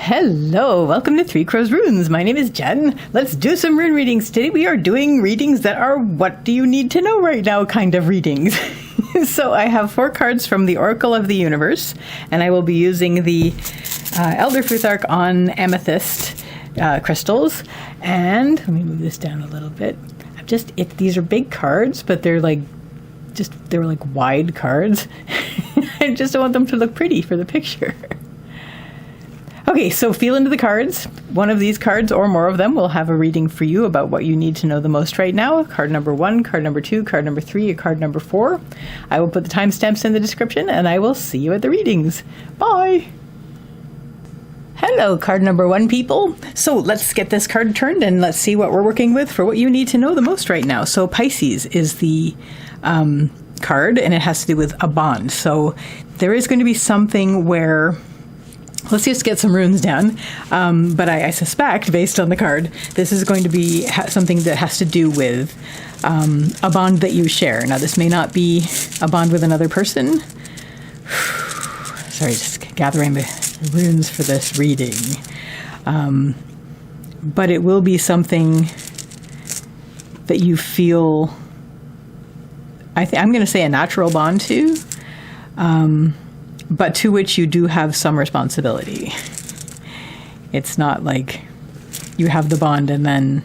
Hello, welcome to Three Crows Runes. My name is Jen. Let's do some rune readings. Today we are doing readings that are what do you need to know right now kind of readings. So I have 4 cards from the Oracle of the Universe, and I will be using the Elder Futhark on Amethyst crystals. And let me move this down a little bit. These are big cards, but they're like wide cards. I just don't want them to look pretty for the picture. Okay, so feel into the cards. One of these cards or more of them will have a reading for you about what you need to know the most right now. Card number 1, card number 2, card number 3, and card number 4. I will put the timestamps in the description, and I will see you at the readings. Bye! Hello, card number 1 people. So let's get this card turned and let's see what we're working with for what you need to know the most right now. So Pisces is the card, and it has to do with a bond. So there is going to be something where... Let's just get some runes down, but I suspect, based on the card, this is going to be something that has to do with a bond that you share. Now, this may not be a bond with another person. Sorry, just gathering the runes for this reading. But it will be something that you feel, I'm going to say a natural bond to. But to which you do have some responsibility. It's not like you have the bond and then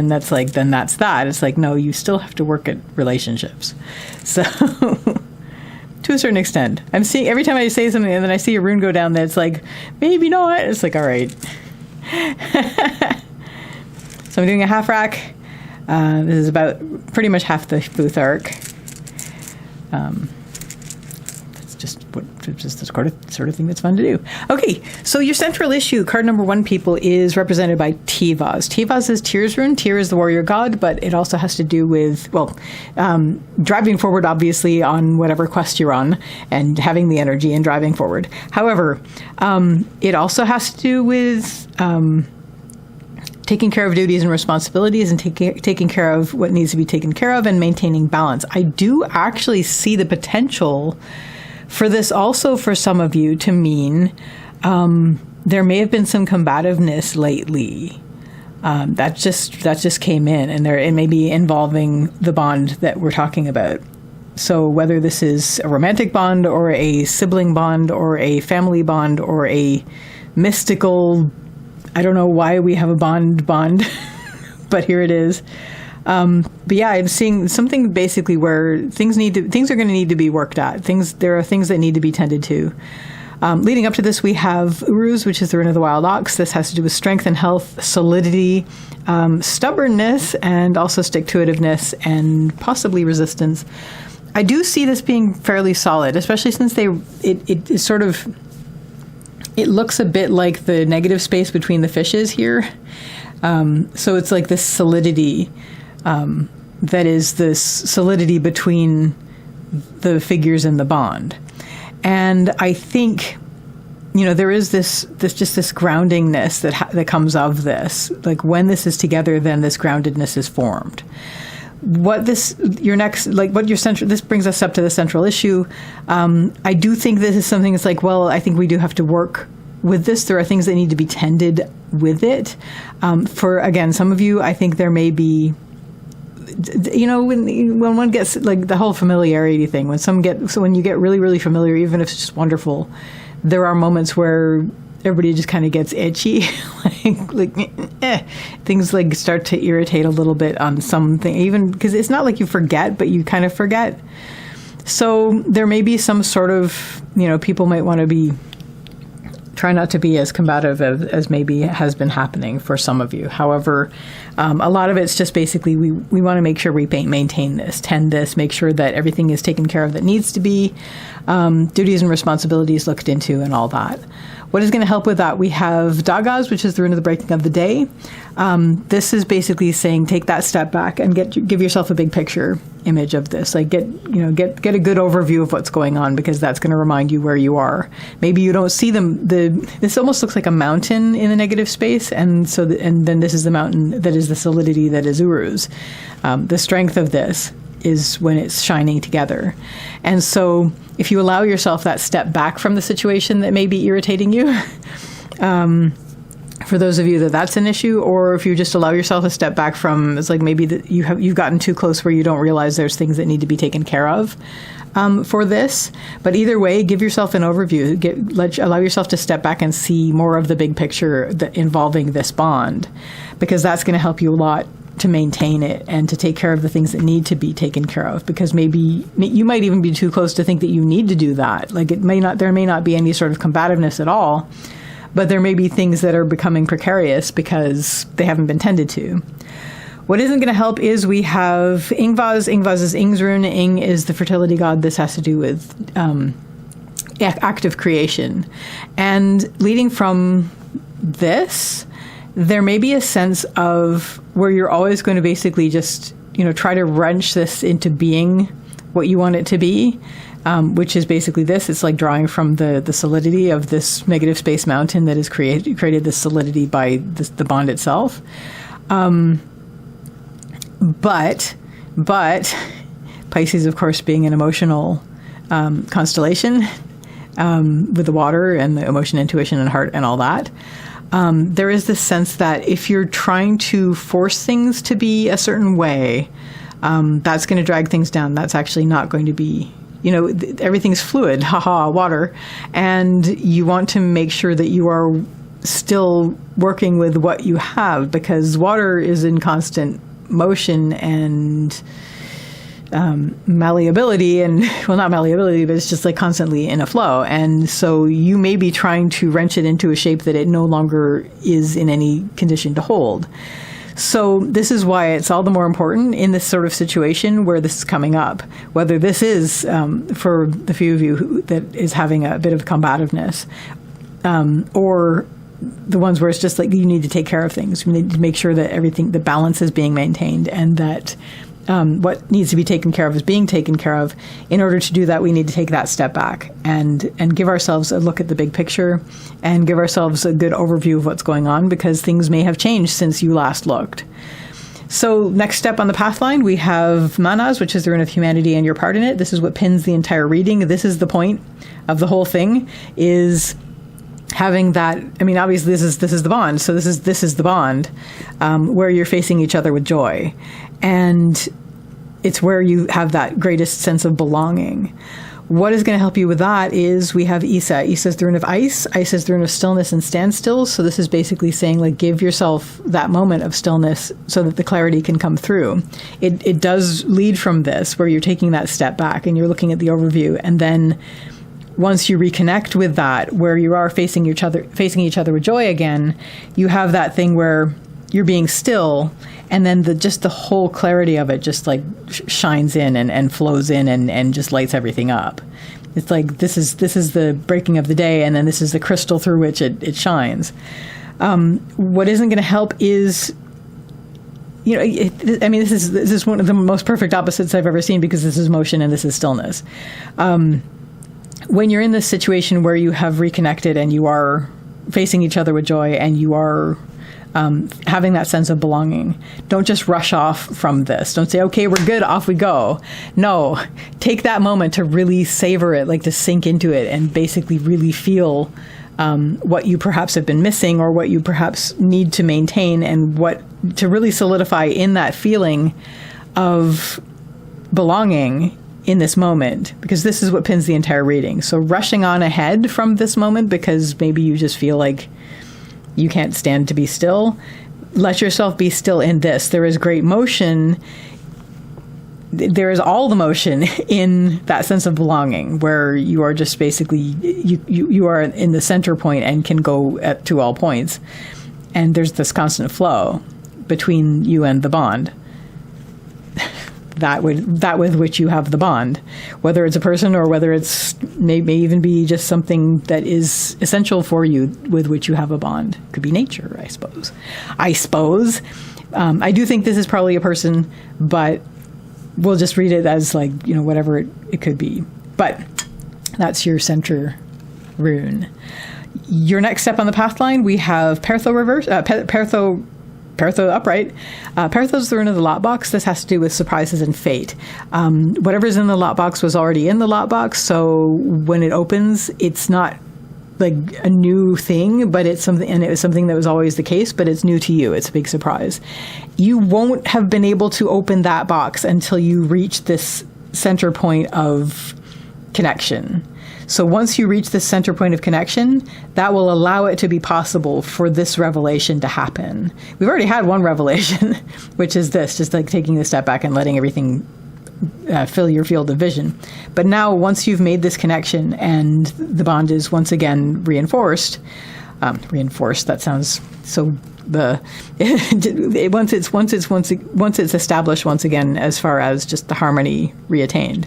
that's that. It's like, no, you still have to work at relationships. So to a certain extent, I'm seeing every time I say something and then I see a rune go down that's like, maybe not. It's like, all right. So I'm doing a half rack. This is about pretty much half the Futhark. Just the sort of thing that's fun to do. Okay, so your central issue, card number 1, people, is represented by Tivaz. Tivaz is Tyr's rune. Tyr is the warrior god, but it also has to do with, driving forward, obviously, on whatever quest you're on, and having the energy and driving forward. However, it also has to do with taking care of duties and responsibilities and taking care of what needs to be taken care of and maintaining balance. I do actually see the potential for this also for some of you to mean there may have been some combativeness lately. That just came in, and it may be involving the bond that we're talking about. So whether this is a romantic bond or a sibling bond or a family bond or a mystical, I don't know why we have a bond, but here it is. But yeah, I'm seeing something basically where things are going to need to be worked at. There are things that need to be tended to. Leading up to this, we have Uruz, which is the rune of the wild ox. This has to do with strength and health, solidity, stubbornness, and also stick-to-itiveness, and possibly resistance. I do see this being fairly solid, especially since it looks a bit like the negative space between the fishes here. So it's like this solidity. That is this solidity between the figures in the bond. And I think, there is this groundingness that comes of this. Like when this is together, then this groundedness is formed. This brings us up to the central issue. I do think this is something that's like, well, I think we do have to work with this. There are things that need to be tended with it. For, again, some of you, I think there may be, when one gets like the whole familiarity thing, when you get really, really familiar, even if it's just wonderful, there are moments where everybody just kind of gets itchy, things like start to irritate a little bit on something, even because it's not like you forget, but you kind of forget. So there may be some sort of, people might want to try not to be as combative as maybe has been happening for some of you. However, a lot of it's just basically we want to make sure we maintain this, tend this, make sure that everything is taken care of that needs to be, duties and responsibilities looked into and all that. What is going to help with that? We have Dagaz, which is the rune of the breaking of the day. This is basically saying take that step back and give yourself a big picture image of this. Like get a good overview of what's going on, because that's going to remind you where you are. Maybe you don't see them. This almost looks like a mountain in the negative space, and then this is the mountain that is the solidity that is Uruz. The strength of this is when it's shining together. And so if you allow yourself that step back from the situation that may be irritating you, for those of you that's an issue, or if you just allow yourself a step back from, it's like maybe that you've gotten too close where you don't realize there's things that need to be taken care of for this. But either way, give yourself an overview. Allow yourself to step back and see more of the big picture involving this bond, because that's going to help you a lot to maintain it and to take care of the things that need to be taken care of, because maybe you might even be too close to think that you need to do that. Like there may not be any sort of combativeness at all, but there may be things that are becoming precarious because they haven't been tended to. What isn't going to help is we have Ingvaz. Ingvaz is Ing's rune. Ing is the fertility god. This has to do with active creation. And leading from this, there may be a sense of where you're always going to basically just, try to wrench this into being what you want it to be, which is basically this. It's like drawing from the solidity of this negative space mountain that has created this solidity by the bond itself. But Pisces, of course, being an emotional constellation with the water and the emotion, intuition, and heart and all that, there is this sense that if you're trying to force things to be a certain way, that's going to drag things down. That's actually not going to be, everything's fluid, water. And you want to make sure that you are still working with what you have, because water is in constant motion and malleability, and not malleability, but it's just like constantly in a flow. And so you may be trying to wrench it into a shape that it no longer is in any condition to hold. So this is why it's all the more important in this sort of situation where this is coming up, whether this is for the few of you that is having a bit of combativeness, or the ones where it's just like you need to take care of things. You need to make sure that the balance is being maintained, and that what needs to be taken care of is being taken care of. In order to do that, we need to take that step back and give ourselves a look at the big picture and give ourselves a good overview of what's going on, because things may have changed since you last looked. So next step on the path line, we have Manas, which is the rune of humanity and your part in it. This is what pins the entire reading. This is the point of the whole thing, is having that. I mean, obviously this is the bond. So this is the bond where you're facing each other with joy, and it's where you have that greatest sense of belonging. What is going to help you with that is we have Isa. Isa is the rune of ice. Ice is the rune of stillness and standstill. So this is basically saying, like, give yourself that moment of stillness so that the clarity can come through. It does lead from this, where you're taking that step back and you're looking at the overview, and then once you reconnect with that, where you are facing each other with joy again, you have that thing where you're being still, and then the whole clarity of it just like shines in and flows in and just lights everything up. It's like this is the breaking of the day, and then this is the crystal through which it shines. What isn't going to help is, this is one of the most perfect opposites I've ever seen, because this is motion and this is stillness. When you're in this situation where you have reconnected and you are facing each other with joy and you are having that sense of belonging, don't just rush off from this. Don't say, okay, we're good, off we go. No, take that moment to really savor it, like to sink into it and basically really feel what you perhaps have been missing, or what you perhaps need to maintain, and what to really solidify in that feeling of belonging in this moment, because this is what pins the entire reading. So rushing on ahead from this moment because maybe you just feel like you can't stand to be still, let yourself be still in this. There is great motion. There is all the motion in that sense of belonging, where you are just basically, you are in the center point and can go to all points. And there's this constant flow between you and the bond. That with which you have the bond, whether it's a person or whether it's may even be just something that is essential for you with which you have a bond. Could be nature, I suppose. I do think this is probably a person, but we'll just read it as like, whatever it could be. But that's your center rune. Your next step on the path line, we have Pertho reverse, Pertho Perthos upright. Perthos is the rune of the lot box. This has to do with surprises and fate. Whatever's in the lot box was already in the lot box, so when it opens, it's not like a new thing, but it's something, and it was something that was always the case, but it's new to you. It's a big surprise. You won't have been able to open that box until you reach this center point of connection. So once you reach this center point of connection, that will allow it to be possible for this revelation to happen. We've already had one revelation, which is this, just like taking a step back and letting everything fill your field of vision. But now, once you've made this connection and the bond is once again reinforced, that sounds so once it's established once again, as far as just the harmony reattained,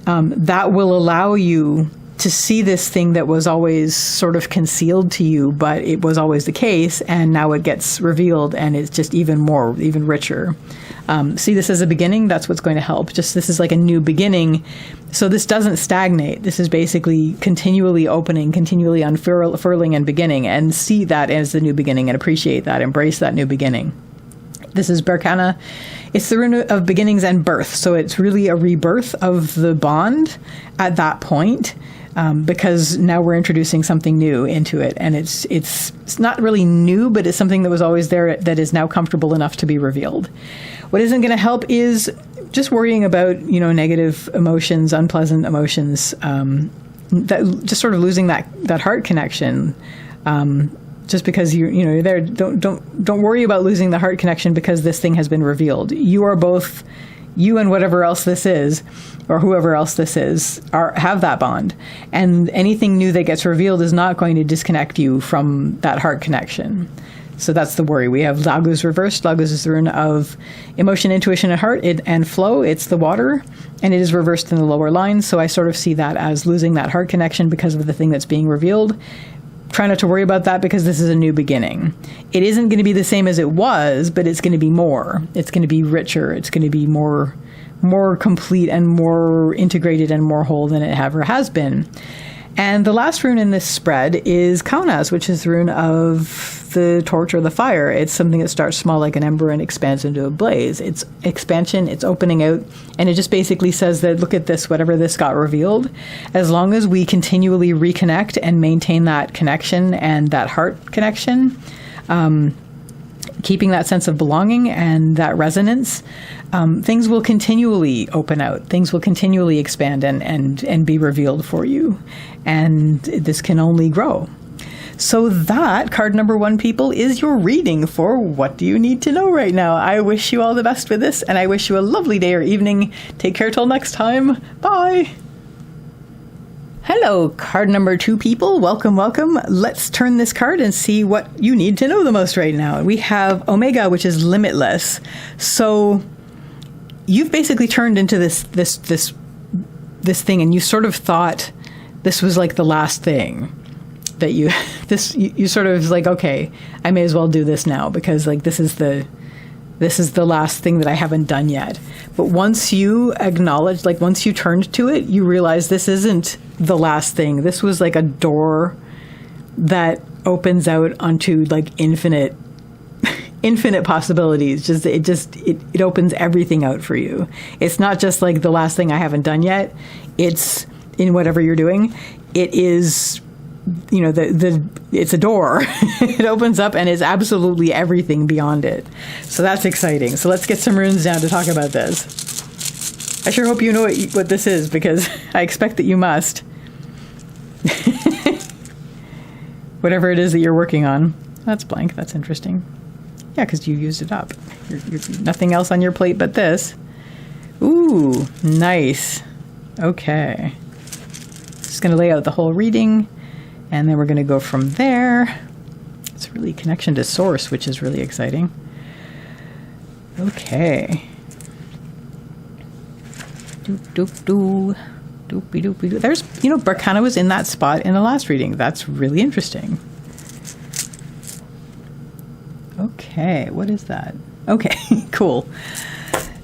that will allow you to see this thing that was always sort of concealed to you, but it was always the case, and now it gets revealed, and it's just even richer. See this as a beginning. That's what's going to help. Just this is like a new beginning. So this doesn't stagnate. This is basically continually opening, continually unfurling and beginning, and see that as the new beginning and appreciate that, embrace that new beginning. This is Berkana. It's the rune of beginnings and birth. So it's really a rebirth of the bond at that point, because now we're introducing something new into it. And it's not really new, but it's something that was always there that is now comfortable enough to be revealed. What isn't going to help is just worrying about, negative emotions, unpleasant emotions, that just sort of losing that heart connection. Just because you're there, don't worry about losing the heart connection because this thing has been revealed. You are both, you and whatever else this is, or whoever else this is, have that bond. And anything new that gets revealed is not going to disconnect you from that heart connection. So that's the worry. We have Laguz reversed. Laguz is the rune of emotion, intuition, and heart and flow. It's the water, and it is reversed in the lower line. So I sort of see that as losing that heart connection because of the thing that's being revealed. Try not to worry about that because this is a new beginning. It isn't going to be the same as it was, but it's going to be more. It's going to be richer. It's going to be more complete and more integrated and more whole than it ever has been. And the last rune in this spread is Kaunas, which is the rune of the torch or the fire. It's something that starts small like an ember and expands into a blaze. It's expansion, it's opening out, and it just basically says that, look at this, whatever this got revealed, as long as we continually reconnect and maintain that connection and that heart connection, keeping that sense of belonging and that resonance, things will continually open out. Things will continually expand and be revealed for you. And this can only grow. So that, card number 1, people, is your reading for what do you need to know right now. I wish you all the best with this, and I wish you a lovely day or evening. Take care till next time. Bye. Hello, card number 2, people. Welcome, welcome. Let's turn this card and see what you need to know the most right now. We have Omega, which is limitless. So you've basically turned into this thing, and you sort of thought this was like the last thing that you sort of was like, okay, I may as well do this now because like this is the last thing that I haven't done yet. But once you acknowledge, like once you turned to it, you realize this isn't the last thing. This was like a door that opens out onto like infinite possibilities. It opens everything out for you. It's not just like the last thing I haven't done yet. It's in whatever you're doing. It is, it's a door. It opens up and is absolutely everything beyond it. So that's exciting. So let's get some runes down to talk about this. I sure hope you know what this is because I expect that you must. Whatever it is that you're working on. That's blank. That's interesting. Yeah, because you used it up. You're nothing else on your plate but this. Ooh, nice. Okay. Just going to lay out the whole reading, and then we're going to go from there. It's really connection to source, which is really exciting. Okay. Doopy. There's, Berkana was in that spot in the last reading. That's really interesting. Okay, what is that? Okay, cool.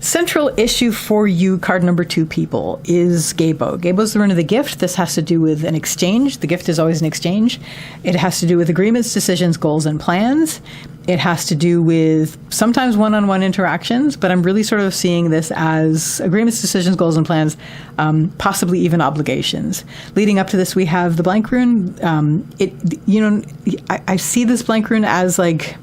Central issue for you, card number 2 people, is Gabo. Gabo's the rune of the gift. This has to do with an exchange. The gift is always an exchange. It has to do with agreements, decisions, goals, and plans. It has to do with sometimes one-on-one interactions, but I'm really sort of seeing this as agreements, decisions, goals, and plans, possibly even obligations. Leading up to this, we have the blank rune. I see this blank rune as like,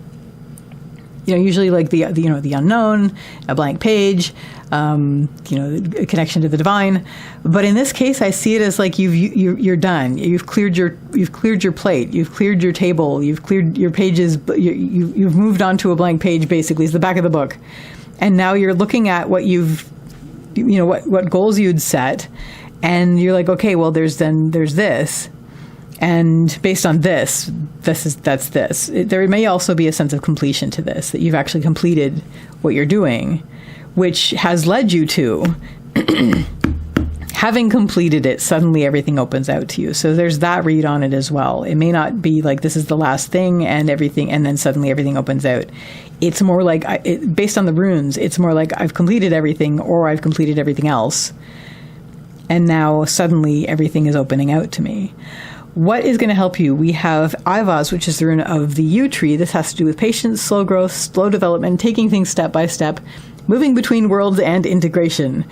usually like the unknown, a blank page, a connection to the divine. But in this case, I see it as like you're done. You've cleared your plate. You've cleared your table. You've cleared your pages. You've moved on to a blank page. Basically, it's the back of the book, and now you're looking at what what goals you'd set, and you're like, okay, well, there's this. And based on that's this. There may also be a sense of completion to this, that you've actually completed what you're doing, which has led you to, having completed it, suddenly everything opens out to you. So there's that read on it as well. It may not be like this is the last thing and everything, and then suddenly everything opens out. It's more like, based on the runes, it's more like I've completed everything, or I've completed everything else, and now suddenly everything is opening out to me. What is going to help you? We have Ivaz, which is the rune of the yew tree. This has to do with patience, slow growth, slow development, taking things step by step, moving between worlds, and integration.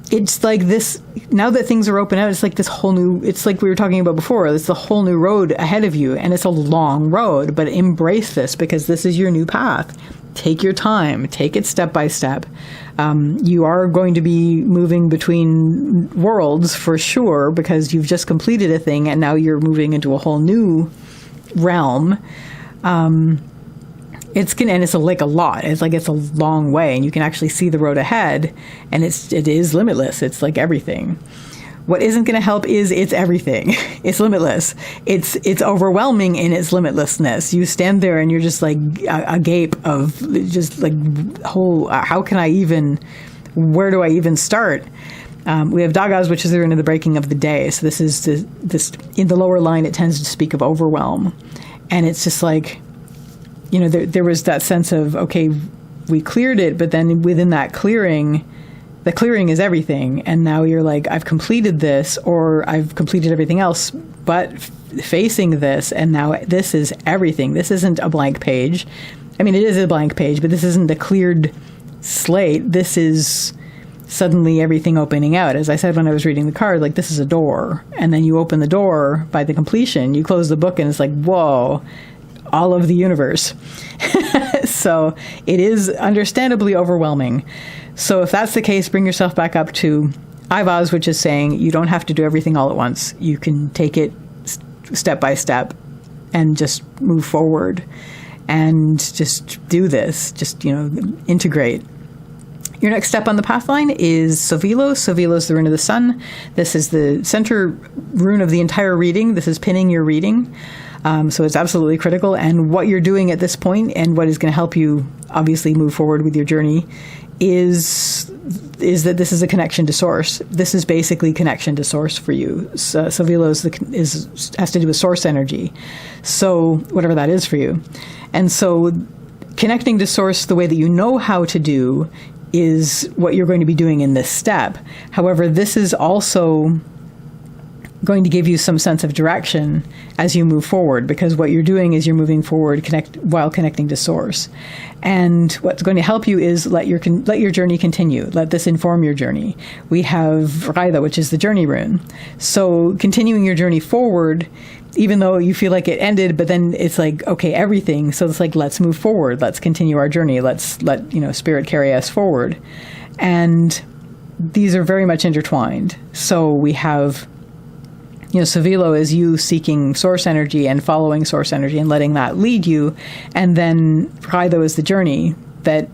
It's like this, now that things are open out, it's like this whole new, it's like we were talking about before, it's a whole new road ahead of you, and it's a long road, but embrace this because this is your new path. Take your time, take it step by step. You are going to be moving between worlds for sure because you've just completed a thing and now you're moving into a whole new realm. It's like a lot. It's like it's a long way, and you can actually see the road ahead, and it is limitless. It's like everything. What isn't going to help is it's everything. It's limitless. It's overwhelming in its limitlessness. You stand there and you're just like a gape of just like where do I even start? We have Dagaz, which is the rune of the breaking of the day. So this is this in the lower line, it tends to speak of overwhelm. And it's just like, there was that sense of, okay, we cleared it, but then within that clearing, the clearing is everything, and now you're like, I've completed this, or I've completed everything else, but facing this, and now this is everything. This isn't a blank page. I mean, it is a blank page, but this isn't a cleared slate. This is suddenly everything opening out. As I said when I was reading the card, like this is a door, and then you open the door by the completion, you close the book, and it's like, whoa, all of the universe. So it is understandably overwhelming. So if that's the case, bring yourself back up to Ivaz, which is saying you don't have to do everything all at once. You can take it step by step and just move forward and just do this. Just, integrate. Your next step on the pathline is Sovilo. Sovilo is the rune of the sun. This is the center rune of the entire reading. This is pinning your reading. So it's absolutely critical. And what you're doing at this point and what is going to help you obviously move forward with your journey is that this is a connection to source. This is basically connection to source for you. So Sovilo has to do with source energy. So whatever that is for you. And so connecting to source the way that you know how to do is what you're going to be doing in this step. However, this is also going to give you some sense of direction as you move forward, because what you're doing is you're moving forward while connecting to source. And what's going to help you is let your journey continue. Let this inform your journey. We have Raida, which is the journey rune. So continuing your journey forward, even though you feel like it ended, but then it's like, okay, everything. So it's like, let's move forward. Let's continue our journey. Let's let spirit carry us forward. And these are very much intertwined. So we have Sovilo is you seeking source energy and following source energy and letting that lead you. And then Raido is the journey that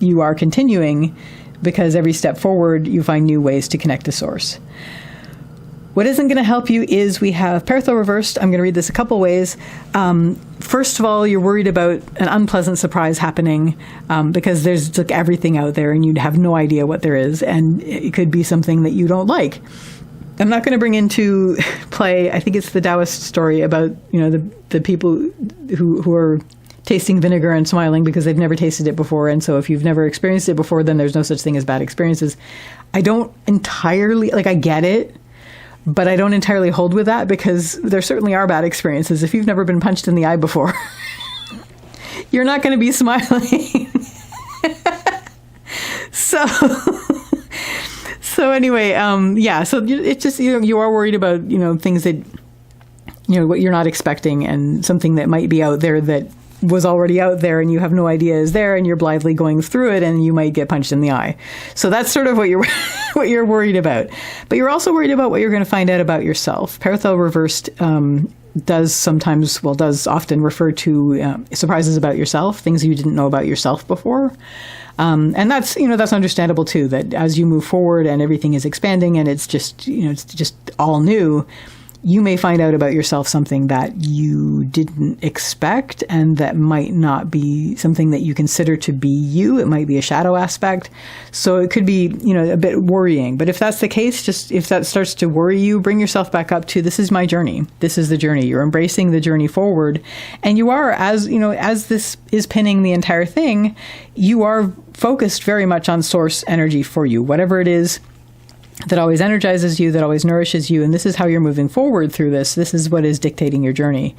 you are continuing, because every step forward, you find new ways to connect to source. What isn't going to help you is we have Pertho reversed. I'm going to read this a couple ways. First of all, you're worried about an unpleasant surprise happening because there's like everything out there and you'd have no idea what there is. And it could be something that you don't like. I'm not going to bring into play, I think it's the Taoist story about, the people who are tasting vinegar and smiling because they've never tasted it before. And so if you've never experienced it before, then there's no such thing as bad experiences. I don't entirely, like, I get it, but I don't entirely hold with that, because there certainly are bad experiences. If you've never been punched in the eye before, you're not going to be smiling. So anyway, so it's just, you are worried about, things that, what you're not expecting, and something that might be out there that was already out there and you have no idea is there, and you're blithely going through it, and you might get punched in the eye. So that's sort of what you're what you're worried about. But you're also worried about what you're going to find out about yourself. Parathel reversed does often refer to surprises about yourself, things you didn't know about yourself before. And that's understandable too, that as you move forward and everything is expanding and it's just all new, you may find out about yourself something that you didn't expect, and that might not be something that you consider to be you. It might be a shadow aspect. So it could be, a bit worrying. But if that's the case, if that starts to worry you, bring yourself back up to, this is my journey. This is the journey. You're embracing the journey forward. And you are, as this is pinning the entire thing, you are focused very much on source energy for you, whatever it is that always energizes you, that always nourishes you. And this is how you're moving forward through this. This is what is dictating your journey.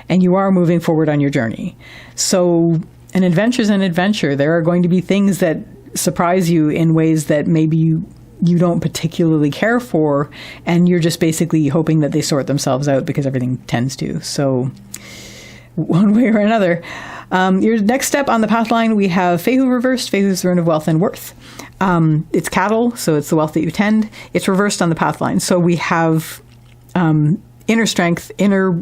And you are moving forward on your journey. So an adventure is an adventure. There are going to be things that surprise you in ways that maybe you don't particularly care for. And you're just basically hoping that they sort themselves out, because everything tends to. So one way or another. Your next step on the path line, we have Fehu reversed. Fehu is the rune of wealth and worth. It's cattle, so it's the wealth that you tend. It's reversed on the path line. So we have inner strength, inner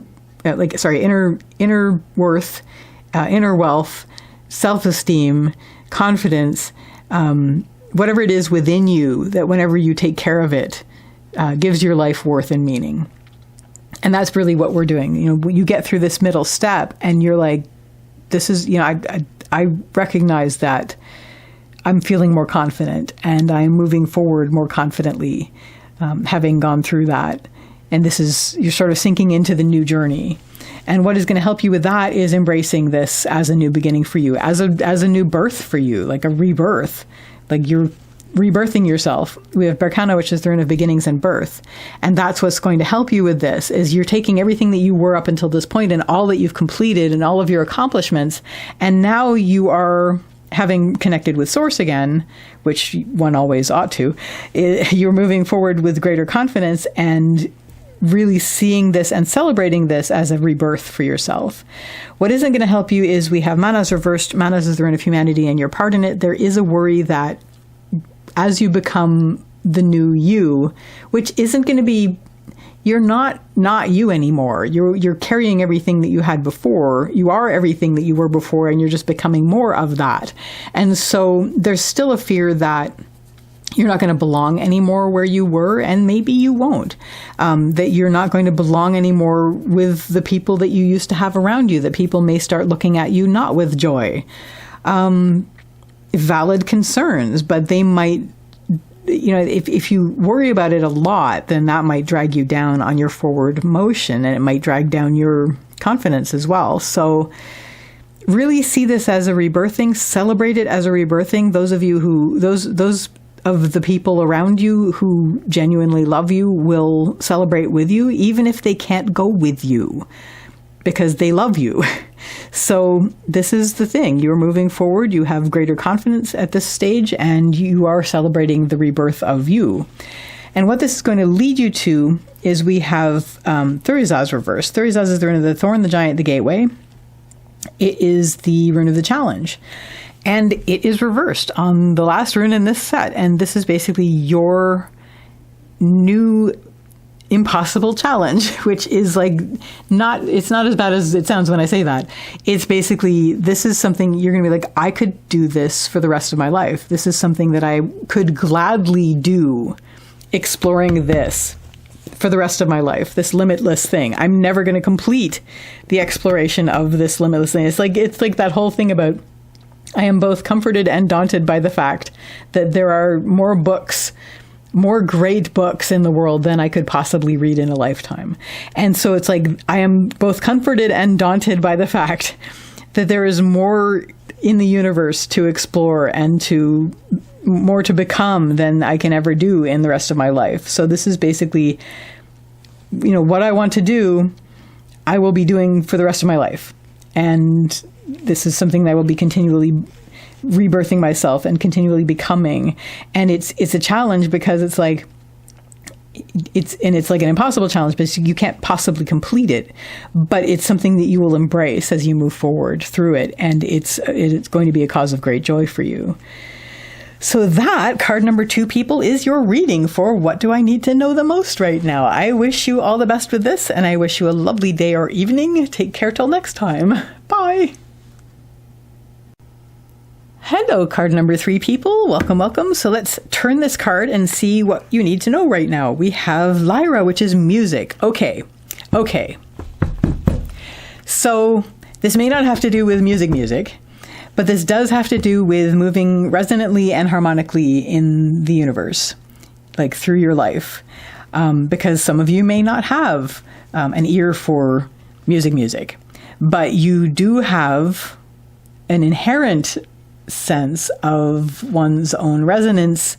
worth, inner wealth, self-esteem, confidence, whatever it is within you that whenever you take care of it, gives your life worth and meaning. And that's really what we're doing. You get through this middle step and you're like, this is, I recognize that I'm feeling more confident and I'm moving forward more confidently, having gone through that. And you're sort of sinking into the new journey. And what is going to help you with that is embracing this as a new beginning for you, as a new birth for you, like a rebirth, like you're rebirthing yourself. We have Berkana, which is the rune of beginnings and birth. And that's what's going to help you with this, is you're taking everything that you were up until this point and all that you've completed and all of your accomplishments. And now you are, having connected with source again, which one always ought to, you're moving forward with greater confidence and really seeing this and celebrating this as a rebirth for yourself. What isn't going to help you is we have Manas reversed. Manas is the rune of humanity and your part in it. There is a worry that as you become the new you, which isn't going to be, you're not you anymore. You're carrying everything that you had before. You are everything that you were before, and you're just becoming more of that. And so there's still a fear that you're not going to belong anymore where you were, and maybe you won't. That you're not going to belong anymore with the people that you used to have around you, that people may start looking at you not with joy. Valid concerns, but they might, if you worry about it a lot, then that might drag you down on your forward motion, and it might drag down your confidence as well. So really see this as a rebirthing, celebrate it as a rebirthing. Those of you those of the people around you who genuinely love you will celebrate with you, even if they can't go with you, because they love you. So this is the thing. You're moving forward. You have greater confidence at this stage, and you are celebrating the rebirth of you. And what this is going to lead you to is we have Thurizaz reversed. Thurizaz is the rune of the thorn, the giant, the gateway. It is the rune of the challenge. And it is reversed on the last rune in this set. And this is basically your new impossible challenge, which is it's not as bad as it sounds when I say that. It's basically, this is something you're going to be like, I could do this for the rest of my life. This is something that I could gladly do, exploring this for the rest of my life, this limitless thing. I'm never going to complete the exploration of this limitless thing. It's like that whole thing about, I am both comforted and daunted by the fact that there are more great books in the world than I could possibly read in a lifetime. And so it's like, I am both comforted and daunted by the fact that there is more in the universe to explore and to more to become than I can ever do in the rest of my life. So this is basically, what I want to do, I will be doing for the rest of my life. And this is something that I will be continually rebirthing myself and continually becoming. And it's a challenge because it's like, it's like an impossible challenge because you can't possibly complete it, but it's something that you will embrace as you move forward through it. And it's going to be a cause of great joy for you. So that, card number 2, people, is your reading for What Do I Need to Know the Most right now. I wish you all the best with this, and I wish you a lovely day or evening. Take care till next time. Bye. Hello, card number 3, people. Welcome, welcome. So let's turn this card and see what you need to know right now. We have Lyra, which is music. Okay. So this may not have to do with music. But this does have to do with moving resonantly and harmonically in the universe, like through your life, because some of you may not have an ear for music, but you do have an inherent sense of one's own resonance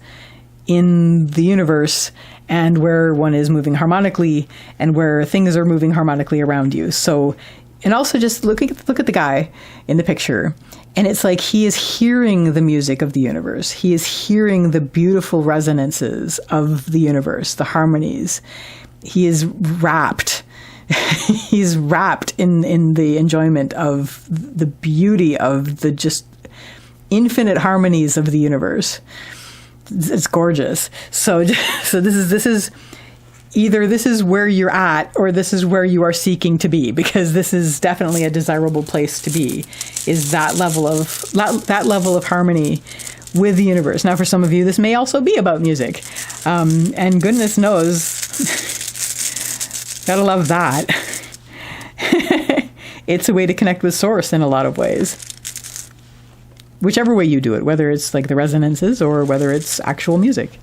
in the universe and where one is moving harmonically and where things are moving harmonically around you. So, and also just look at the guy in the picture. And it's like he is hearing the music of the universe. He is hearing the beautiful resonances of the universe, the harmonies. He is rapt. He's rapt in the enjoyment of the beauty of the just infinite harmonies of the universe. It's gorgeous. So this is either this is where you're at or this is where you are seeking to be, because this is definitely a desirable place to be, is that level of harmony with the universe. Now, for some of you, this may also be about music. And goodness knows, gotta love that. It's a way to connect with source in a lot of ways. Whichever way you do it, whether it's like the resonances or whether it's actual music.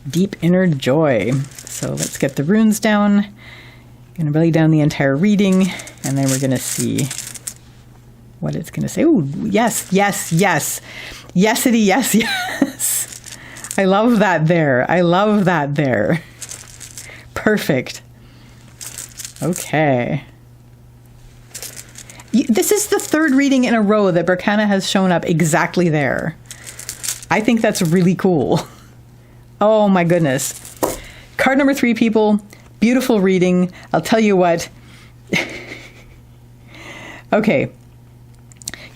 Deep inner joy. So let's get the runes down. I'm going to lay down the entire reading, and then we're going to see what it's going to say. Oh, yes. Yesity, yes. I love that there. Perfect. Okay. This is the 3rd reading in a row that Berkana has shown up exactly there. I think that's really cool. Oh my goodness. Card number 3, people. Beautiful reading. I'll tell you what. Okay.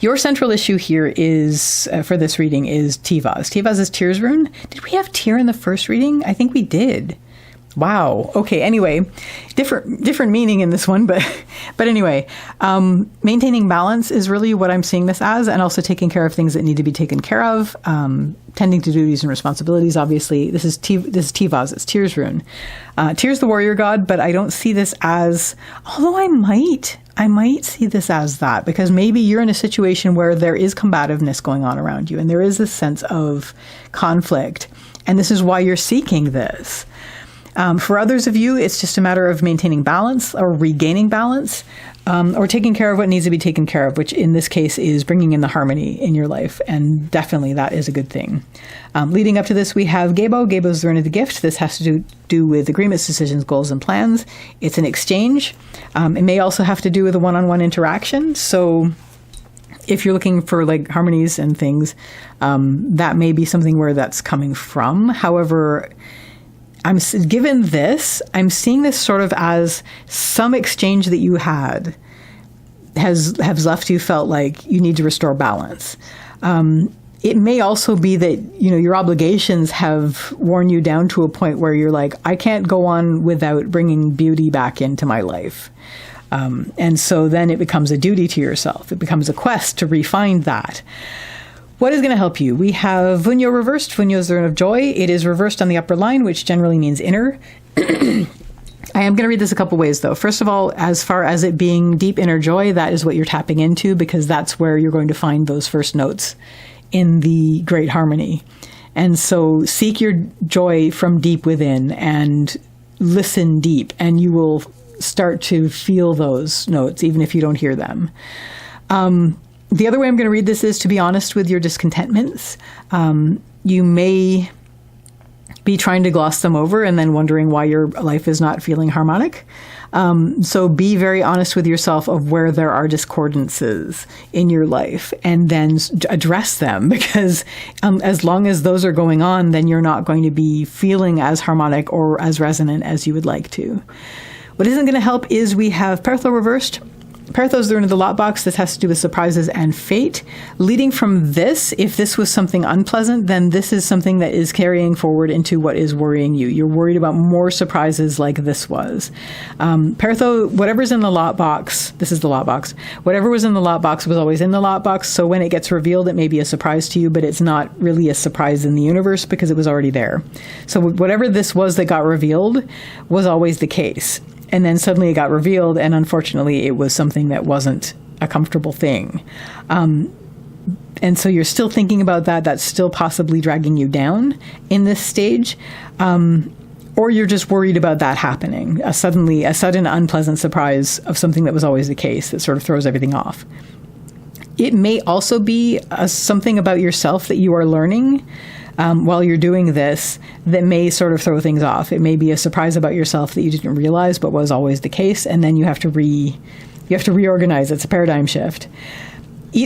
Your central issue here is, for this reading, is Tivaz. Tivaz is Tears rune. Did we have Tear in the first reading? I think we did. Wow. Okay. Anyway, different meaning in this one, but anyway, maintaining balance is really what I'm seeing this as, and also taking care of things that need to be taken care of, tending to duties and responsibilities. Obviously, this is Tivaz. It's Tears rune. Tears the warrior god, but I don't see this as, although I might see this as that, because maybe you're in a situation where there is combativeness going on around you, and there is this sense of conflict, and this is why you're seeking this. For others of you, it's just a matter of maintaining balance or regaining balance, or taking care of what needs to be taken care of, which in this case is bringing in the harmony in your life. And definitely that is a good thing. Leading up to this, we have Gebo. Gebo's the rune of the gift. This has to do with agreements, decisions, goals, and plans. It's an exchange. It may also have to do with a one-on-one interaction. So if you're looking for like harmonies and things, that may be something where that's coming from. However, I'm seeing this sort of as some exchange that you had has left you felt like you need to restore balance. It may also be that, your obligations have worn you down to a point where you're like, I can't go on without bringing beauty back into my life. And so then it becomes a duty to yourself. It becomes a quest to refine that. What is going to help you? We have Vunyo reversed. Vunyo is the rune of joy. It is reversed on the upper line, which generally means inner. I am going to read this a couple ways, though. First of all, as far as it being deep inner joy, that is what you're tapping into, because that's where you're going to find those first notes in the great harmony. And so seek your joy from deep within and listen deep, and you will start to feel those notes, even if you don't hear them. The other way I'm going to read this is to be honest with your discontentments. You may be trying to gloss them over and then wondering why your life is not feeling harmonic. So be very honest with yourself of where there are discordances in your life and then address them, because as long as those are going on, then you're not going to be feeling as harmonic or as resonant as you would like to. What isn't going to help is we have Pertho reversed. Pertho is the rune of the lot box. This has to do with surprises and fate. Leading from this, if this was something unpleasant, then this is something that is carrying forward into what is worrying you. You're worried about more surprises like this was. Pertho, whatever's in the lot box, this is the lot box. Whatever was in the lot box was always in the lot box. So when it gets revealed, it may be a surprise to you, but it's not really a surprise in the universe because it was already there. So whatever this was that got revealed was always the case. And then suddenly it got revealed, and unfortunately it was something that wasn't a comfortable thing. And so you're still thinking about that. That's still possibly dragging you down in this stage. Or you're just worried about that happening. A sudden unpleasant surprise of something that was always the case that sort of throws everything off. It may also be something about yourself that you are learning while you're doing this that may sort of throw things off. It may be a surprise about yourself that you didn't realize but was always the case, and then you have to reorganize. It's a paradigm shift.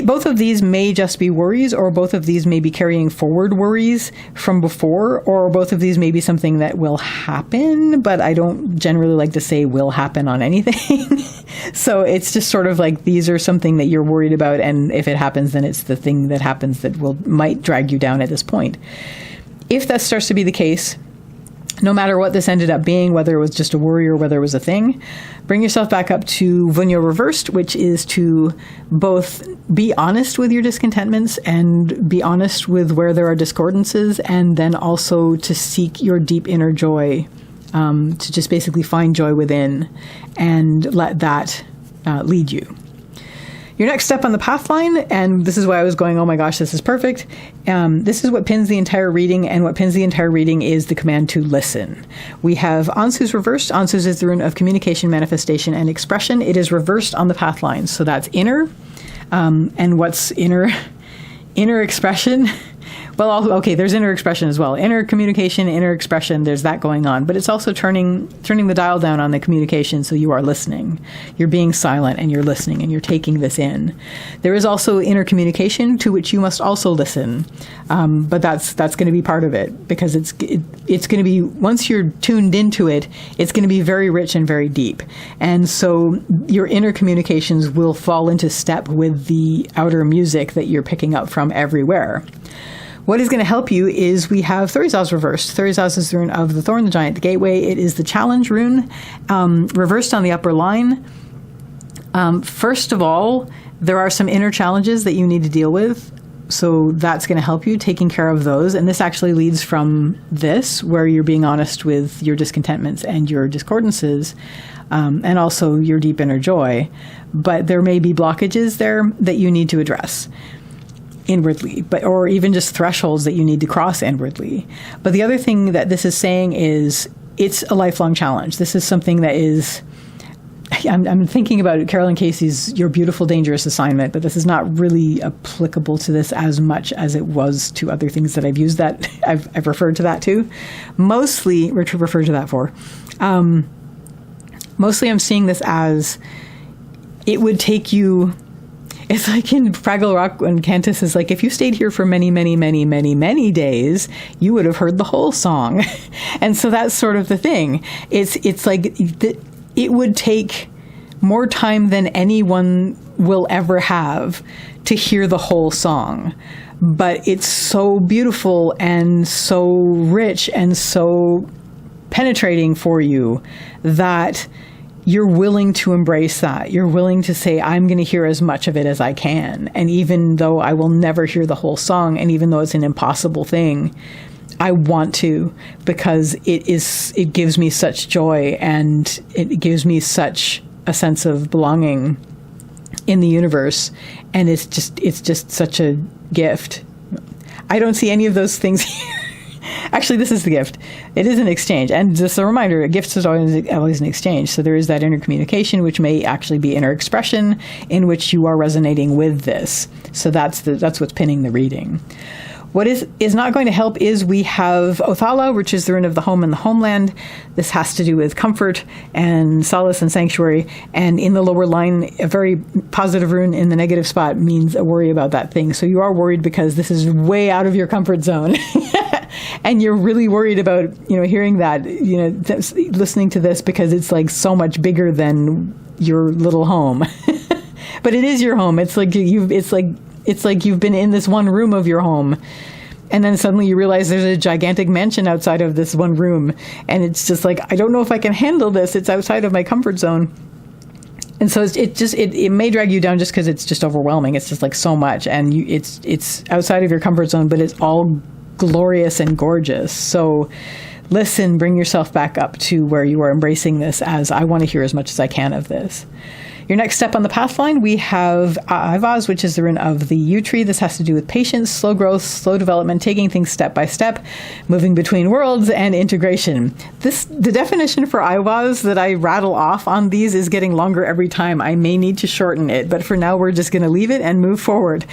Both of these may just be worries, or both of these may be carrying forward worries from before, or both of these may be something that will happen, but I don't generally like to say will happen on anything. So it's just sort of like these are something that you're worried about, and if it happens, then it's the thing that happens that might drag you down at this point. If that starts to be the case, no matter what this ended up being, whether it was just a worry or whether it was a thing, bring yourself back up to Vunyo reversed, which is to both be honest with your discontentments and be honest with where there are discordances, and then also to seek your deep inner joy, to just basically find joy within and let that lead you. Your next step on the path line, and this is why I was going, oh my gosh, this is perfect. This is what pins the entire reading, and what pins the entire reading is the command to listen. We have Ansu's reversed. Ansu's is the rune of communication, manifestation, and expression. It is reversed on the path line, so that's inner. And what's inner expression? Well, okay, there's inner expression as well. Inner communication, inner expression, there's that going on. But it's also turning the dial down on the communication, so you are listening. You're being silent and you're listening and you're taking this in. There is also inner communication to which you must also listen. But that's going to be part of it, because it's going to be, once you're tuned into it, it's going to be very rich and very deep. And so your inner communications will fall into step with the outer music that you're picking up from everywhere. What is going to help you is we have Thurizaz reversed. Thurizaz is the rune of the Thorn, the Giant, the Gateway. It is the challenge rune, reversed on the upper line. First of all, there are some inner challenges that you need to deal with. So that's going to help you taking care of those. And this actually leads from this, where you're being honest with your discontentments and your discordances, and also your deep inner joy. But there may be blockages there that you need to address inwardly, or even just thresholds that you need to cross inwardly. But the other thing that this is saying is it's a lifelong challenge. This is something that is, I'm thinking about Carolyn Casey's Your Beautiful Dangerous Assignment, but this is not really applicable to this as much as it was to other things that I've used that I've referred to that to. Mostly, or to refer to that for. Mostly I'm seeing this as it would take you. It's like in Fraggle Rock when Cantus is like, if you stayed here for many, many, many, many, many days, you would have heard the whole song. And so that's sort of the thing. It's like it would take more time than anyone will ever have to hear the whole song. But it's so beautiful and so rich and so penetrating for you that you're willing to embrace that. You're willing to say, I'm going to hear as much of it as I can. And even though I will never hear the whole song, and even though it's an impossible thing, I want to, because it gives me such joy, and it gives me such a sense of belonging in the universe. And it's just such a gift. I don't see any of those things here. Actually, this is the gift. It is an exchange. And just a reminder, a gift is always an exchange. So there is that inner communication, which may actually be inner expression in which you are resonating with this. So that's what's pinning the reading. What is not going to help is we have Othala, which is the rune of the home and the homeland. This has to do with comfort and solace and sanctuary. And in the lower line, a very positive rune in the negative spot means a worry about that thing. So you are worried because this is way out of your comfort zone. And you're really worried about, hearing that, listening to this because it's like so much bigger than your little home. But it is your home. It's like you've been in this one room of your home, and then suddenly you realize there's a gigantic mansion outside of this one room, and it's just like, I don't know if I can handle this. It's outside of my comfort zone. And so it may drag you down just because it's just overwhelming. It's just like so much, and it's outside of your comfort zone, but it's all glorious and gorgeous. So listen, bring yourself back up to where you are embracing this as I want to hear as much as I can of this. Your next step on the path line, we have Ivaz, which is the rune of the yew tree. This has to do with patience, slow growth, slow development, taking things step by step, moving between worlds, and integration. The definition for Ivaz that I rattle off on these is getting longer every time. I may need to shorten it, but for now we're just going to leave it and move forward.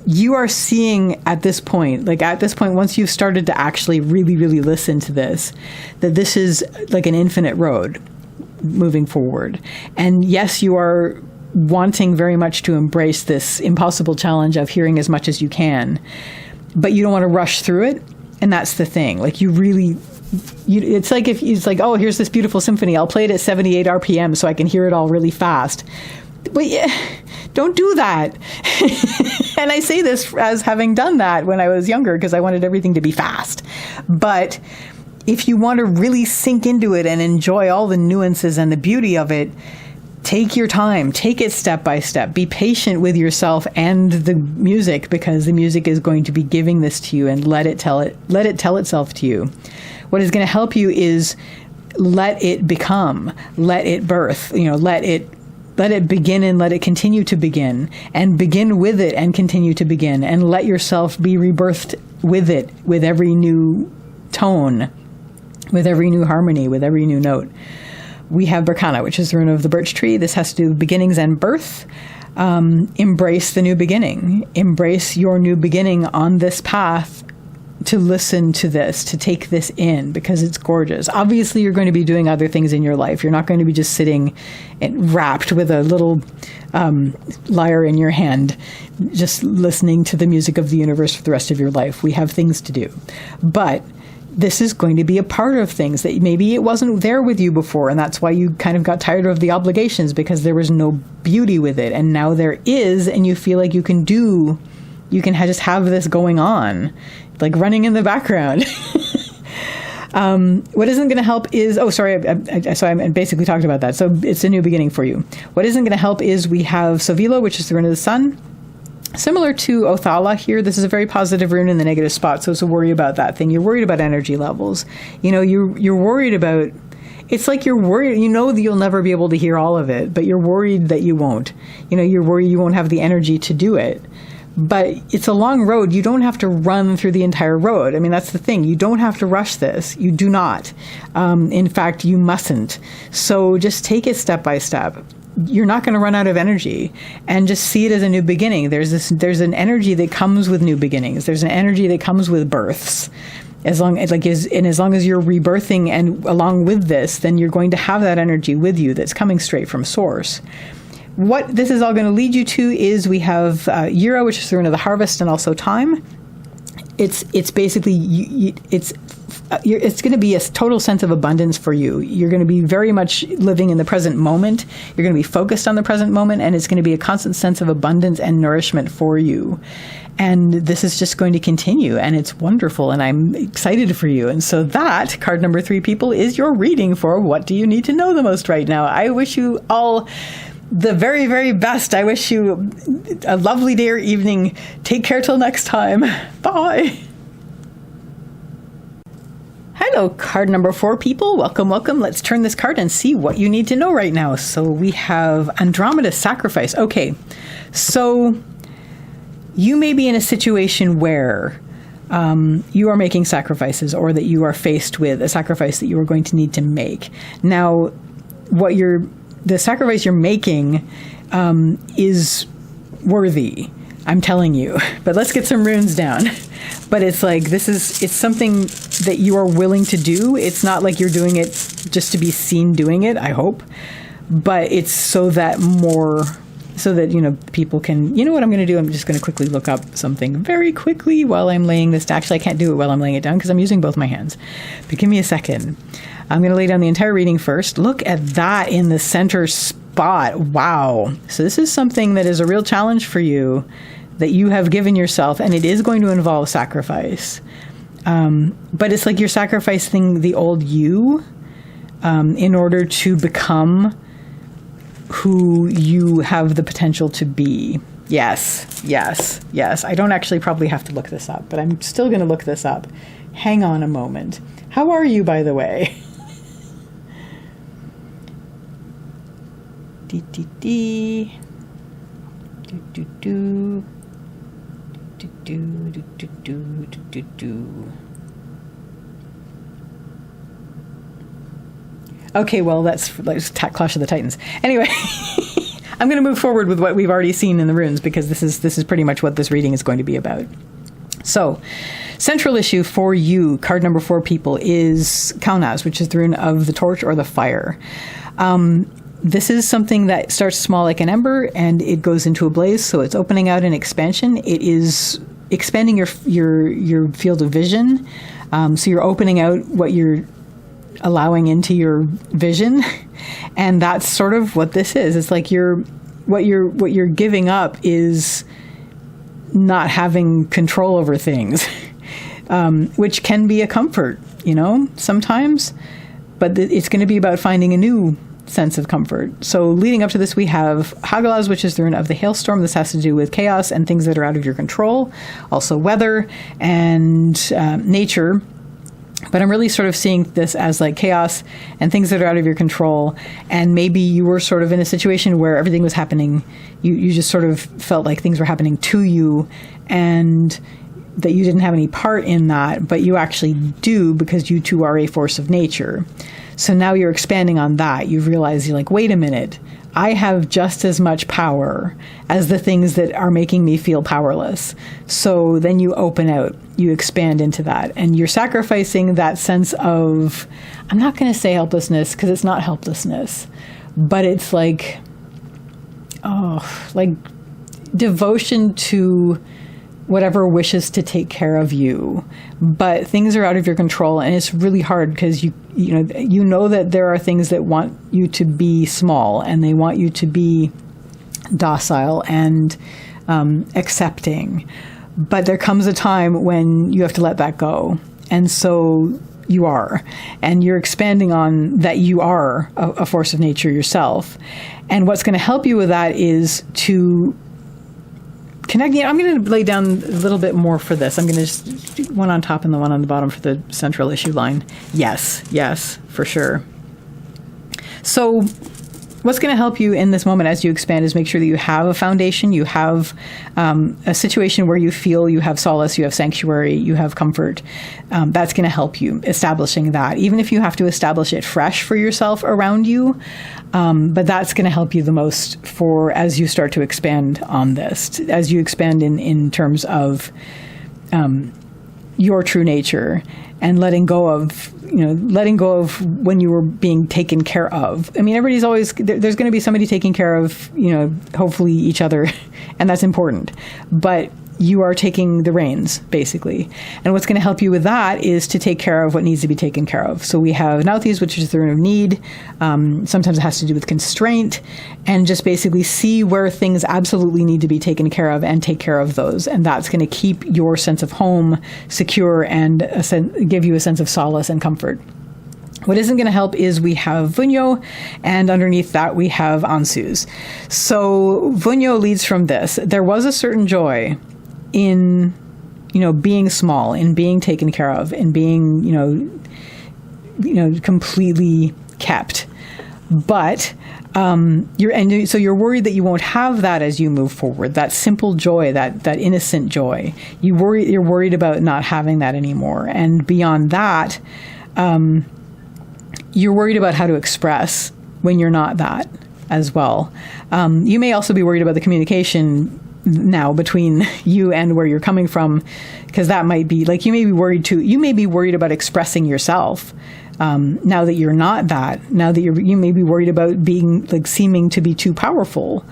You are seeing at this point, once you've started to actually really, really listen to this, that this is like an infinite road moving forward. And yes, you are wanting very much to embrace this impossible challenge of hearing as much as you can, but you don't want to rush through it. And that's the thing. Like it's like, oh, here's this beautiful symphony. I'll play it at 78 RPM so I can hear it all really fast. But yeah, don't do that. And I say this as having done that when I was younger because I wanted everything to be fast. But if you want to really sink into it and enjoy all the nuances and the beauty of it, take your time, take it step by step, be patient with yourself and the music, because the music is going to be giving this to you, and let it tell itself to you. What is going to help you is let it become, let it birth, let it begin and let it continue to begin, and begin with it and continue to begin, and let yourself be rebirthed with it, with every new tone, with every new harmony, with every new note. We have Berkana, which is the rune of the birch tree. This has to do with beginnings and birth. Embrace the new beginning. Embrace your new beginning on this path, to listen to this, to take this in, because it's gorgeous. Obviously, you're going to be doing other things in your life. You're not going to be just sitting wrapped with a little lyre in your hand, just listening to the music of the universe for the rest of your life. We have things to do. But this is going to be a part of things that maybe it wasn't there with you before, and that's why you kind of got tired of the obligations, because there was no beauty with it, and now there is, and you feel like you can just have this going on, like running in the background. What isn't going to help is, I basically talked about that. So it's a new beginning for you. What isn't going to help is we have Sovilo, which is the rune of the sun. Similar to Othala here, this is a very positive rune in the negative spot, so it's a worry about that thing. You're worried about energy levels. You're worried about, it's like you're worried, that you'll never be able to hear all of it, but you're worried that you won't. You're worried you won't have the energy to do it. But it's a long road. You don't have to run through the entire road. I mean, that's the thing. You don't have to rush this. You do not. In fact, you mustn't. So just take it step by step. You're not going to run out of energy, and just see it as a new beginning. There's an energy that comes with new beginnings. There's an energy that comes with births. As long as you're rebirthing and along with this, then you're going to have that energy with you that's coming straight from source. What this is all going to lead you to is we have Yira, which is the rune of the harvest, and also time. It's basically it's going to be a total sense of abundance for you. You're going to be very much living in the present moment. You're going to be focused on the present moment, and it's going to be a constant sense of abundance and nourishment for you. And this is just going to continue, and it's wonderful, and I'm excited for you. And so that, card number 3, people, is your reading for what do you need to know the most right now. I wish you all the very, very best. I wish you a lovely day or evening. Take care till next time. Bye. Hello, card number 4, people. Welcome, welcome. Let's turn this card and see what you need to know right now. So we have Andromeda's Sacrifice. Okay, so you may be in a situation where you are making sacrifices, or that you are faced with a sacrifice that you are going to need to make. Now, the sacrifice you're making is worthy, I'm telling you. But let's get some runes down. But it's like, it's something that you are willing to do. It's not like you're doing it just to be seen doing it, I hope. But it's so that people can, you know what I'm going to do? I'm just going to quickly look up something very quickly while I'm laying this down. Actually, I can't do it while I'm laying it down because I'm using both my hands. But give me a second. I'm going to lay down the entire reading first. Look at that in the center spot. Wow. So this is something that is a real challenge for you that you have given yourself, and it is going to involve sacrifice. But it's like you're sacrificing the old you in order to become who you have the potential to be. Yes. I don't actually probably have to look this up, but I'm still going to look this up. Hang on a moment. How are you, by the way? Okay, well, that's Clash of the Titans. Anyway, I'm going to move forward with what we've already seen in the runes, because this is pretty much what this reading is going to be about. So, central issue for you, card number 4 people, is Kaunaz, which is the rune of the torch or the fire. This is something that starts small like an ember and it goes into a blaze, so it's opening out an expansion. It is expanding your field of vision. So you're opening out what you're allowing into your vision, and that's sort of what this is. It's like what you're giving up is not having control over things, which can be a comfort, sometimes, but it's going to be about finding a new sense of comfort. So leading up to this, we have Hagalaz, which is the rune of the hailstorm. This has to do with chaos and things that are out of your control, also weather and nature. But I'm really sort of seeing this as like chaos and things that are out of your control. And maybe you were sort of in a situation where everything was happening. You just sort of felt like things were happening to you and that you didn't have any part in that, but you actually do, because you too are a force of nature. So now you're expanding on that. You realize, you're like, wait a minute, I have just as much power as the things that are making me feel powerless. So then you open out, you expand into that, and you're sacrificing that sense of, I'm not going to say helplessness, because it's not helplessness, but it's like devotion to whatever wishes to take care of you. But things are out of your control, and it's really hard because you know that there are things that want you to be small, and they want you to be docile and accepting. But there comes a time when you have to let that go. And so you are. And you're expanding on that you are a force of nature yourself. And what's going to help you with that is to connect. I'm going to lay down a little bit more for this. I'm going to just do one on top and the one on the bottom for the central issue line. Yes, for sure. So what's going to help you in this moment as you expand is make sure that you have a foundation, you have a situation where you feel you have solace, you have sanctuary, you have comfort. That's going to help you establishing that, even if you have to establish it fresh for yourself around you. But that's going to help you the most as you start to expand on this, as you expand in terms of your true nature and letting go of when you were being taken care of. I mean, everybody's always, there's going to be somebody taking care of, hopefully each other, and that's important. But you are taking the reins, basically. And what's going to help you with that is to take care of what needs to be taken care of. So we have Nauthiz, which is the rune of need. Sometimes it has to do with constraint, and just basically see where things absolutely need to be taken care of and take care of those. And that's going to keep your sense of home secure and give you a sense of solace and comfort. What isn't going to help is we have Vunyo, and underneath that we have Ansuz. So Vunyo leads from this. There was a certain joy in, being small, in being taken care of, in being, completely kept. But So you're worried that you won't have that as you move forward, that simple joy, that innocent joy. You're worried about not having that anymore. And beyond that, you're worried about how to express when you're not that as well. You may also be worried about the communication now between you and where you're coming from, because that might be like, you may be worried about expressing yourself. Now that you're not that, now that you may be worried about being like seeming to be too powerful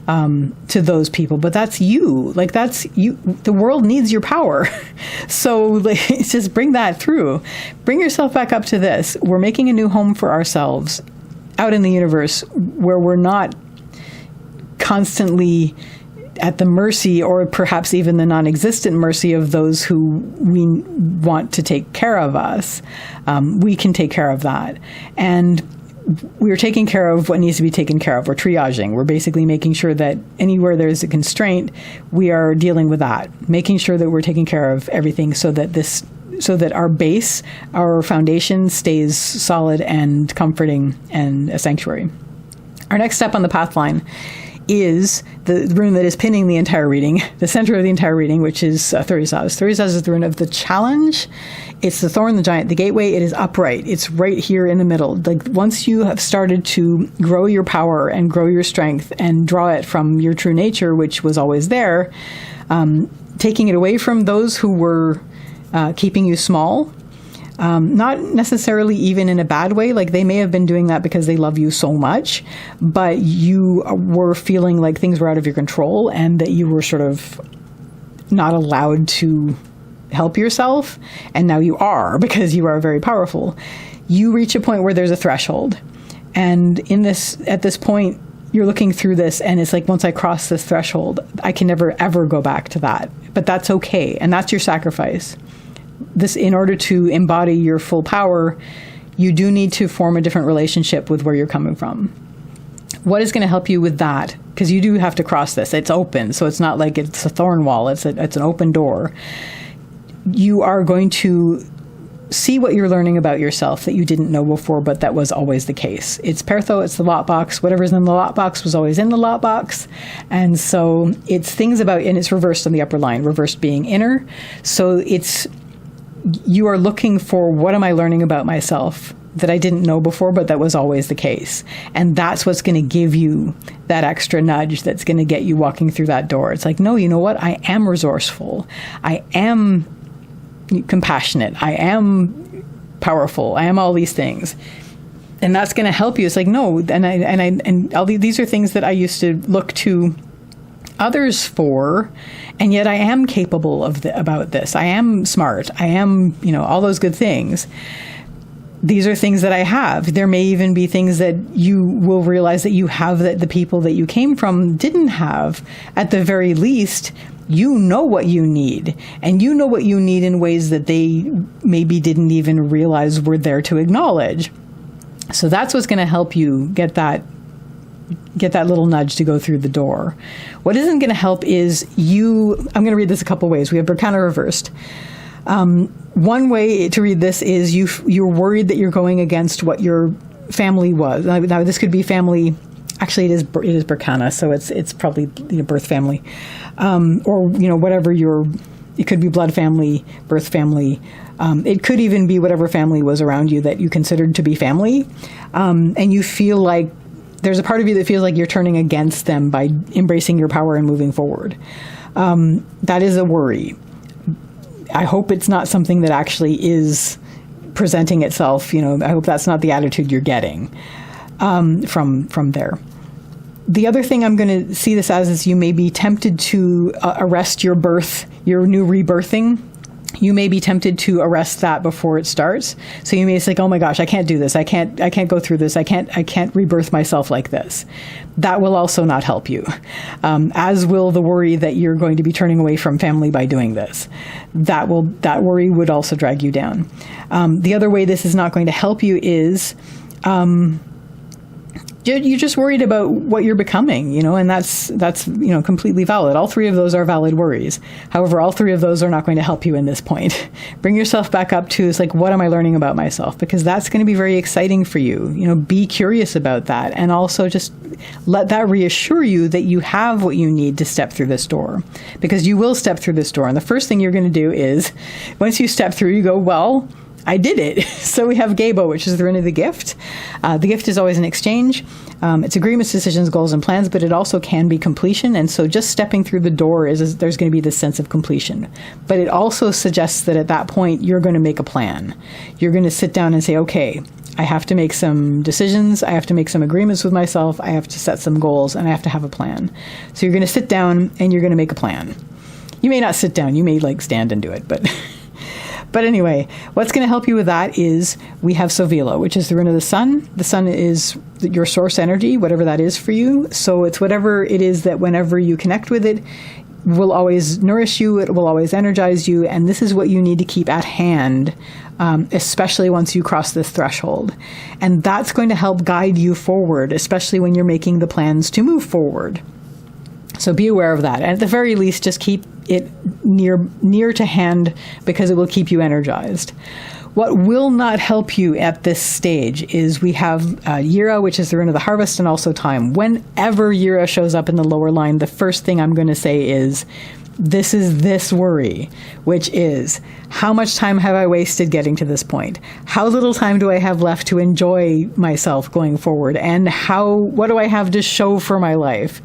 to those people, but that's you. Like, that's you. The world needs your power. So like, just bring that through. Bring yourself back up to this. We're making a new home for ourselves out in the universe, where we're not constantly at the mercy, or perhaps even the non-existent mercy, of those who we want to take care of us. We can take care of that. And we're taking care of what needs to be taken care of. We're triaging. We're basically making sure that anywhere there's a constraint, we are dealing with that, making sure that we're taking care of everything so that our base, our foundation stays solid and comforting and a sanctuary. Our next step on the path line is the rune that is pinning the entire reading, the center of the entire reading, which is Thurisaz. Thurisaz is the rune of the challenge. It's the thorn, the giant, the gateway. It is upright. It's right here in the middle. Like, once you have started to grow your power and grow your strength and draw it from your true nature, which was always there, taking it away from those who were keeping you small, not necessarily even in a bad way. Like, they may have been doing that because they love you so much, but you were feeling like things were out of your control and that you were sort of not allowed to help yourself. And now you are, because you are very powerful. You reach a point where there's a threshold. And at this point, you're looking through this, and it's like, once I cross this threshold, I can never, ever go back to that. But that's okay. And that's your sacrifice. In order to embody your full power, you do need to form a different relationship with where you're coming from. What is going to help you with that? Because you do have to cross this. It's open, so it's not like it's a thorn wall. It's an open door. You are going to see what you're learning about yourself that you didn't know before, but that was always the case. It's Pertho, it's the lot box. Whatever's in the lot box was always in the lot box. And so it's things about, and it's reversed on the upper line, reversed being inner. So you are looking for, what am I learning about myself that I didn't know before, but that was always the case. And that's what's going to give you that extra nudge that's going to get you walking through that door. It's like, no, you know what? I am resourceful. I am compassionate. I am powerful. I am all these things. And that's going to help you. It's like, no, and all these are things that I used to look to others for, and yet I am capable about this. I am smart. I am, all those good things. These are things that I have. There may even be things that you will realize that you have that the people that you came from didn't have. At the very least, you know what you need, and you know what you need in ways that they maybe didn't even realize were there to acknowledge. So that's what's going to help you get that little nudge to go through the door. What isn't going to help is I'm going to read this a couple ways. We have Berkana reversed. One way to read this is you're worried that you're going against what your family was. Now this could be family. Actually, it is Berkana, so it's probably birth family, or whatever it could be blood family, birth family. It could even be whatever family was around you that you considered to be family, and you feel like there's a part of you that feels like you're turning against them by embracing your power and moving forward. That is a worry. I hope it's not something that actually is presenting itself. I hope that's not the attitude you're getting from there. The other thing I'm going to see this as is you may be tempted to arrest your birth, your new rebirthing. You may be tempted to arrest that before it starts. So you may say, oh my gosh, I can't do this. I can't go through this. I can't rebirth myself like this. That will also not help you. As will the worry that you're going to be turning away from family by doing this. That worry would also drag you down. The other way this is not going to help you is, You're just worried about what you're becoming, and that's completely valid. All three of those are valid worries. However, all three of those are not going to help you in this point. Bring yourself back up to, it's like, what am I learning about myself? Because that's going to be very exciting for you. Be curious about that, and also just let that reassure you that you have what you need to step through this door, because you will step through this door. And the first thing you're going to do is, once you step through, you go, well, I did it. So we have Gabo, which is the rune of the gift. The gift is always an exchange. It's agreements, decisions, goals, and plans, but it also can be completion. And so just stepping through the door there's going to be this sense of completion. But it also suggests that at that point, you're going to make a plan. You're going to sit down and say, okay, I have to make some decisions. I have to make some agreements with myself. I have to set some goals, and I have to have a plan. So you're going to sit down and you're going to make a plan. You may not sit down. You may stand and do it, but... But anyway, what's going to help you with that is we have Sovilo, which is the rune of the sun. The sun is your source energy, whatever that is for you. So it's whatever it is that whenever you connect with it, will always nourish you. It will always energize you. And this is what you need to keep at hand, especially once you cross this threshold. And that's going to help guide you forward, especially when you're making the plans to move forward. So be aware of that. And at the very least, just keep it near to hand, because it will keep you energized. What will not help you at this stage is we have Yira, which is the rune of the harvest, and also time. Whenever Yira shows up in the lower line, the first thing I'm going to say is, this is this worry, which is, how much time have I wasted getting to this point? How little time do I have left to enjoy myself going forward? And what do I have to show for my life?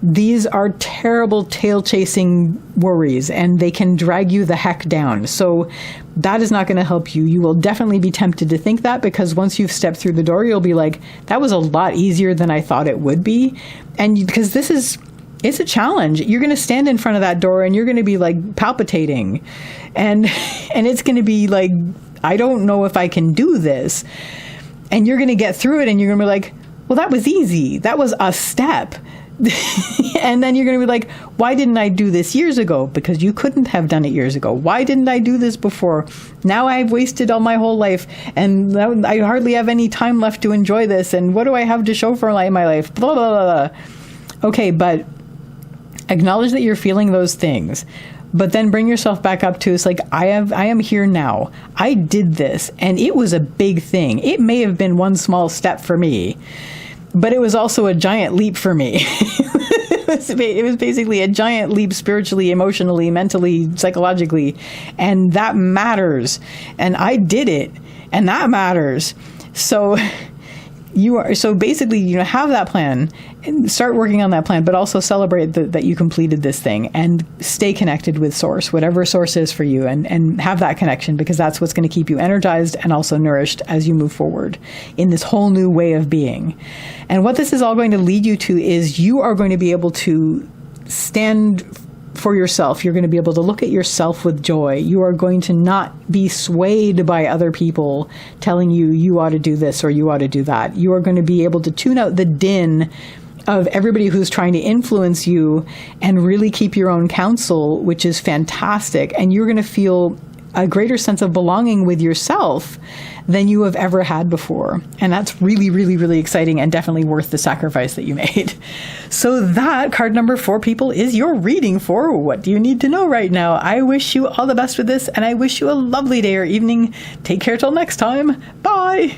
These are terrible tail-chasing worries, and they can drag you the heck down. So that is not going to help you. You will definitely be tempted to think that, because once you've stepped through the door, you'll be like, that was a lot easier than I thought it would be. And because it's a challenge. You're going to stand in front of that door and you're going to be palpitating, and it's going to be like, I don't know if I can do this. And you're going to get through it, and you're going to be like, well, that was easy. That was a step. And then you're going to be like, why didn't I do this years ago? Because you couldn't have done it years ago. Why didn't I do this before? Now I've wasted all my whole life, and I hardly have any time left to enjoy this. And what do I have to show for my life? Blah, blah, blah, blah. Okay, but acknowledge that you're feeling those things, but then bring yourself back up to, it's like, I am here now. I did this, and it was a big thing. It may have been one small step for me, but it was also a giant leap for me. It was basically a giant leap spiritually, emotionally, mentally, psychologically, and that matters. And I did it, and that matters. So basically, have that plan and start working on that plan, but also celebrate that you completed this thing, and stay connected with source, whatever source is for you, and have that connection, because that's what's going to keep you energized and also nourished as you move forward in this whole new way of being. And what this is all going to lead you to is, you are going to be able to stand for yourself. You're going to be able to look at yourself with joy. You are going to not be swayed by other people telling you ought to do this or you ought to do that. You are going to be able to tune out the din of everybody who's trying to influence you, and really keep your own counsel, which is fantastic. And you're going to feel a greater sense of belonging with yourself than you have ever had before. And that's really, really, really exciting, and definitely worth the sacrifice that you made. So that, card number 4, people, is your reading for what do you need to know right now. I wish you all the best with this, and I wish you a lovely day or evening. Take care till next time. Bye.